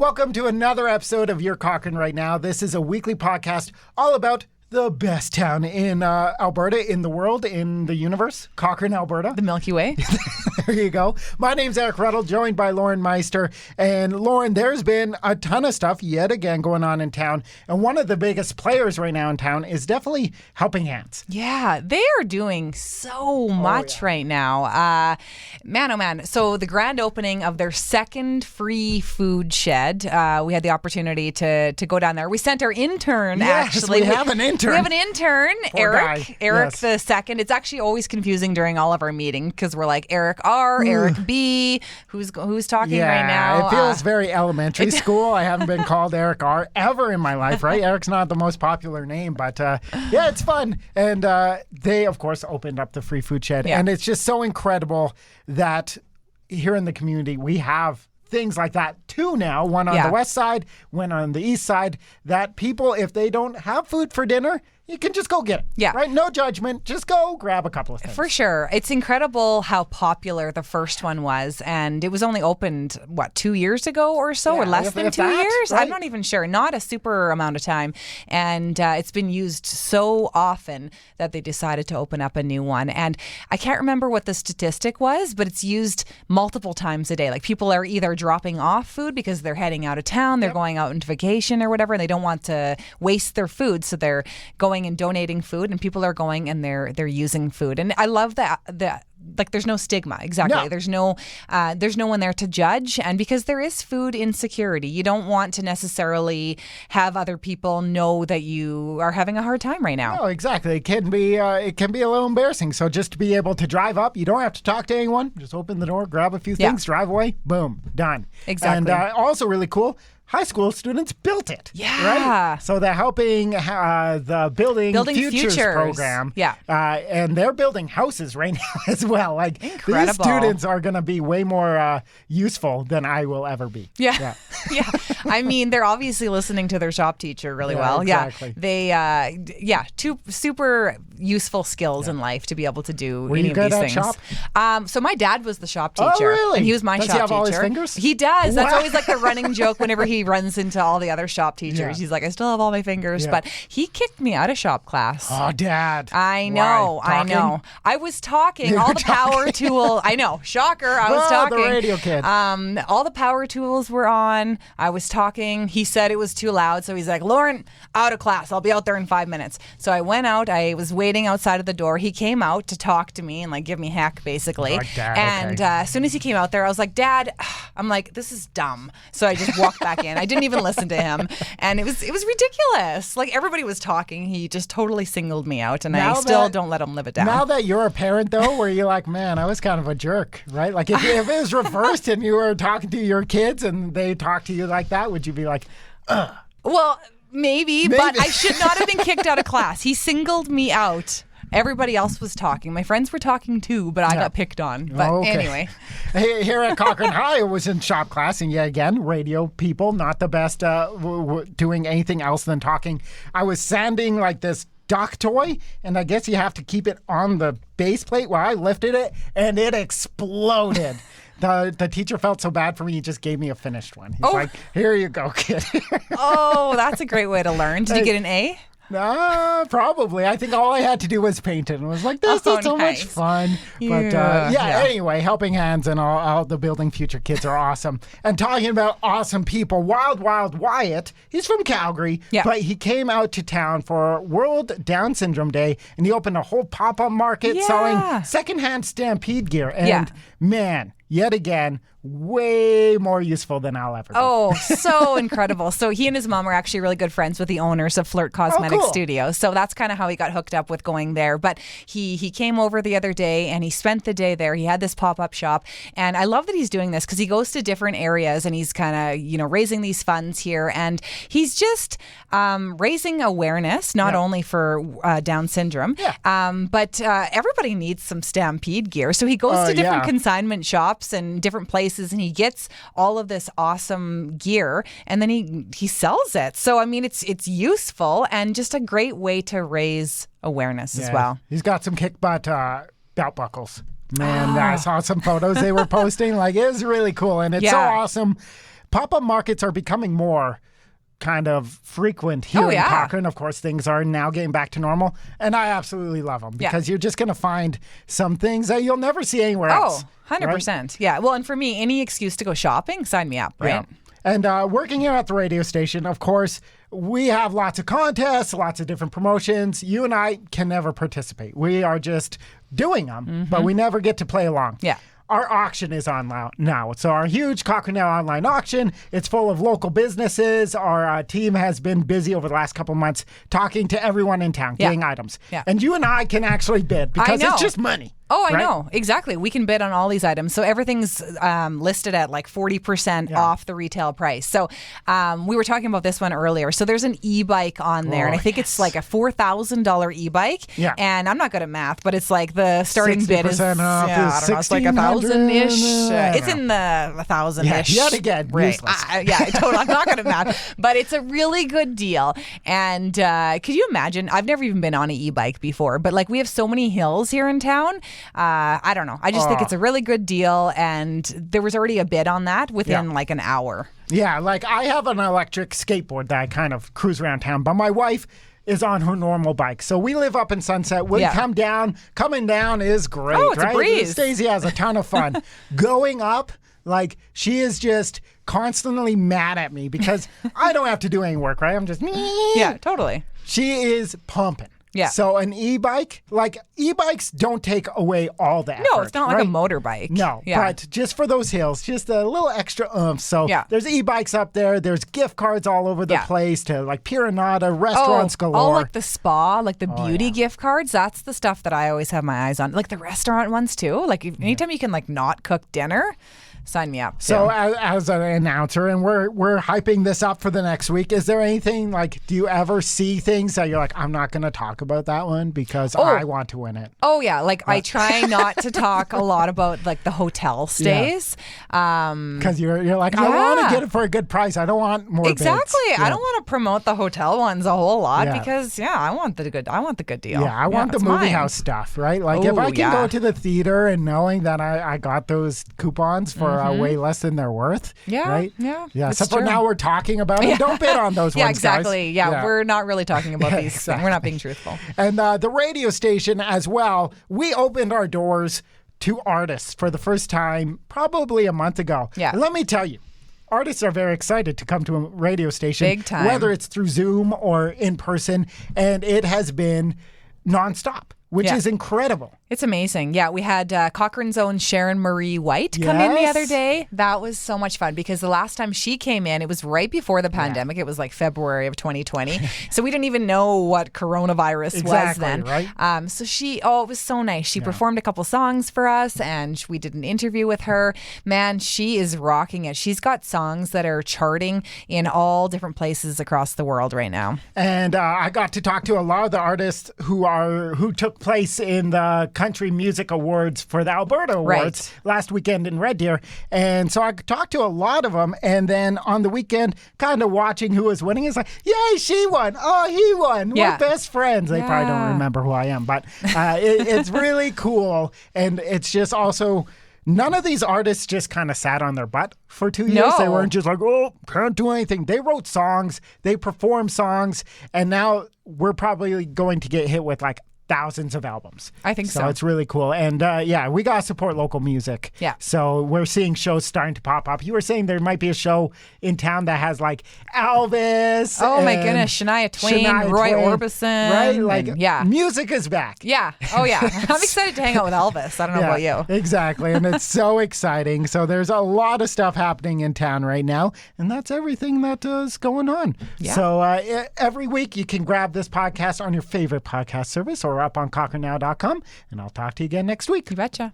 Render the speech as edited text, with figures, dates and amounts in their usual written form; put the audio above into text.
welcome to another episode of Your Cochrane Right Now. This is a weekly podcast all about the best town in Alberta, in the world, in the universe, Cochrane, Alberta. The Milky Way. There you go. My name's Eric Ruddle, joined by Lauren Meister. And Lauren, there's been a ton of stuff yet again going on in town. And one of the biggest players right now in town is definitely Helping Hands. Yeah, they are doing so much right now. Man, oh man. So the grand opening of their second free food shed, we had the opportunity to go down there. We sent our intern, actually. We have an intern. We have an intern, Poor Eric. guy. Eric Yes. the second. It's actually always confusing during all of our meetings because we're like Eric R, Eric B. Who's talking right now? It feels very elementary school. I haven't been called Eric R ever in my life, right? Eric's not the most popular name, but yeah, it's fun. And they, of course, opened up the free food shed. Yeah. And it's just so incredible that here in the community, we have things like that too now, one on the west side, one on the east side, that people, if they don't have food for dinner, you can just go get it. Yeah. Right? No judgment. Just go grab a couple of things. For sure. It's incredible how popular the first one was. And it was only opened, 2 years ago or so, or less than 2 years? Right? I'm not even sure. Not a super amount of time. And it's been used so often that they decided to open up a new one. And I can't remember what the statistic was, but it's used multiple times a day. Like people are either dropping off food because they're heading out of town, they're going out into vacation or whatever, and they don't want to waste their food. So they're going and donating food, and people are going and they're using food. And I love that like there's no stigma. Exactly. No. There's no one there to judge. And because there is food insecurity, you don't want to necessarily have other people know that you are having a hard time right now. Oh, exactly. It can be a little embarrassing. So just to be able to drive up, you don't have to talk to anyone. Just open the door, grab a few things, drive away, boom, done. Exactly. And also really cool, high school students built it. Yeah. Right? So they're helping the Building Futures program. Yeah. And they're building houses right now as well. Like Incredible. These students are going to be way more useful than I will ever be. Yeah. Yeah. I mean, they're obviously listening to their shop teacher really well. Exactly. Yeah. They, two super useful skills in life to be able to do Were any you of good these at things. shop? So my dad was the shop teacher. Oh, really? And he was my Does shop he have teacher. all his fingers? He does. That's Wow. always like the running joke whenever he runs into all the other shop teachers. Yeah. He's like, I still have all my fingers. Yeah. But he kicked me out of shop class. Oh, Dad. I know. Why? I know. I was talking. All the power tool. I know. Shocker. I was talking. The radio kid. All the power tools were on. I was talking. He said it was too loud. So he's like, Lauren, out of class. I'll be out there in 5 minutes. So I went out. I was waiting outside of the door. He came out to talk to me and like give me heck, basically. Like, Dad, and okay. As soon as he came out there, I was like, Dad, I'm like, this is dumb. So I just walked back in. I didn't even listen to him. And it was ridiculous. Like everybody was talking. He just totally singled me out. And I still don't let him live it down. Now that you're a parent, though, where you're like, man, I was kind of a jerk, right? Like if it was reversed and you were talking to your kids and they talked to you like that, would you be like, ugh? Well, maybe, but I should not have been kicked out of class. He singled me out. Everybody else was talking. My friends were talking too, but I got picked on. But anyway. Here at Cochrane High, I was in shop class, and yet again, radio people, not the best doing anything else than talking. I was sanding like this duck toy, and I guess you have to keep it on the base plate. Well, I lifted it, and it exploded. The teacher felt so bad for me, he just gave me a finished one. He's like, here you go, kid. Oh, that's a great way to learn. Did you get an A? Probably. I think all I had to do was paint it, and was like, this is so much fun. But anyway, Helping Hands and all the Building Future kids are awesome. And talking about awesome people, Wild Wyatt, he's from Calgary, but he came out to town for World Down Syndrome Day, and he opened a whole pop-up market selling secondhand Stampede gear. And man, yet again, way more useful than I'll ever be. Oh, so incredible. So he and his mom are actually really good friends with the owners of Flirt Cosmetic Studios. So that's kind of how he got hooked up with going there. But he came over the other day and he spent the day there. He had this pop-up shop. And I love that he's doing this because he goes to different areas and he's kind of, raising these funds here. And he's just raising awareness, not only for Down syndrome, but everybody needs some Stampede gear. So he goes to different consignment shops and different places and he gets all of this awesome gear and then he sells it. So, I mean, it's useful and just a great way to raise awareness as well. He's got some kick butt belt buckles. Man, I saw some photos they were posting. Like, it was really cool. And it's so awesome pop-up markets are becoming more kind of frequent here in Cochrane. Of course, things are now getting back to normal, and I absolutely love them because you're just going to find some things that you'll never see anywhere else. 100%. Right? Yeah. Well, and for me, any excuse to go shopping, sign me up, right? Yeah. And working here at the radio station, of course, we have lots of contests, lots of different promotions. You and I can never participate. We are just doing them, but we never get to play along. Yeah. Our auction is on now. So our huge CochraneNow online auction, it's full of local businesses. Our team has been busy over the last couple of months talking to everyone in town, getting items. Yeah. And you and I can actually bid because it's just money. Oh, I know. Exactly. We can bid on all these items. So everything's listed at like 40% off the retail price. So we were talking about this one earlier. So there's an e-bike on there. And I think it's like a $4,000 e-bike. Yeah. And I'm not good at math, but it's like the starting bid is, off I don't know, it's like 1,000-ish. It's in the 1,000-ish. Yet again, right. I'm not good at math. But it's a really good deal. And could you imagine? I've never even been on an e-bike before. But like we have so many hills here in town. I don't know. I just think it's a really good deal, and there was already a bid on that within like an hour. Yeah, like I have an electric skateboard that I kind of cruise around town, but my wife is on her normal bike. So we live up in Sunset. We come down. Coming down is great, it's a breeze. Stacey has a ton of fun. Going up, like she is just constantly mad at me because I don't have to do any work, right? I'm just Yeah, totally. She is pumping. Yeah. So an e-bike, like e-bikes don't take away all that. No, it's not like a motorbike. No, but just for those hills, just a little extra oomph. So there's e-bikes up there. There's gift cards all over the place to like Piranada, restaurants galore. All like the spa, like the beauty gift cards. That's the stuff that I always have my eyes on. Like the restaurant ones too. Like anytime you can like not cook dinner, sign me up. So as an announcer, and we're hyping this up for the next week, is there anything like, do you ever see things that you're like, I'm not going to talk about that one because I want to win it? Oh yeah, like I try not to talk a lot about like the hotel stays. Because you're like, I want to get it for a good price. I don't want more bids. I don't want to promote the hotel ones a whole lot because I want the good deal. Yeah, I want the movie house stuff, right? Like if I can go to the theater and knowing that I got those coupons for way less than they're worth. Right? Yeah. So for now we're talking about it. Don't bid on those ones, exactly. Guys. Yeah, we're not really talking about these. Exactly. We're not being truthful. And the radio station as well, we opened our doors to artists for the first time probably a month ago. Yeah. And let me tell you, artists are very excited to come to a radio station. Big time. Whether it's through Zoom or in person. And it has been nonstop, which is incredible. It's amazing. Yeah, we had Cochrane's own Sharon Marie White come in the other day. That was so much fun because the last time she came in, it was right before the pandemic. It was like February of 2020. So we didn't even know what coronavirus was then. Right? So it was so nice. She performed a couple songs for us and we did an interview with her. Man, she is rocking it. She's got songs that are charting in all different places across the world right now. And I got to talk to a lot of the artists who took place in the Country Music Awards for the Alberta Awards last weekend in Red Deer. And so I talked to a lot of them. And then on the weekend, kind of watching who was winning, it's like, yay, she won. Oh, he won. We're best friends. They probably don't remember who I am. But it's really cool. And it's just also... None of these artists just kind of sat on their butt for 2 years. No. They weren't just like, can't do anything. They wrote songs, they performed songs, and now we're probably going to get hit with like thousands of albums. I think so. So it's really cool. And we got to support local music. Yeah. So we're seeing shows starting to pop up. You were saying there might be a show in town that has like Elvis. Oh my goodness. Shania Twain, Roy Orbison. Right? Like, music is back. Yeah. Oh yeah. I'm excited to hang out with Elvis. I don't know about you. Exactly. And it's so exciting. So there's a lot of stuff happening in town right now. And that's everything that is going on. Yeah. So every week you can grab this podcast on your favorite podcast service or up on CochraneNow.com. And I'll talk to you again next week. You betcha.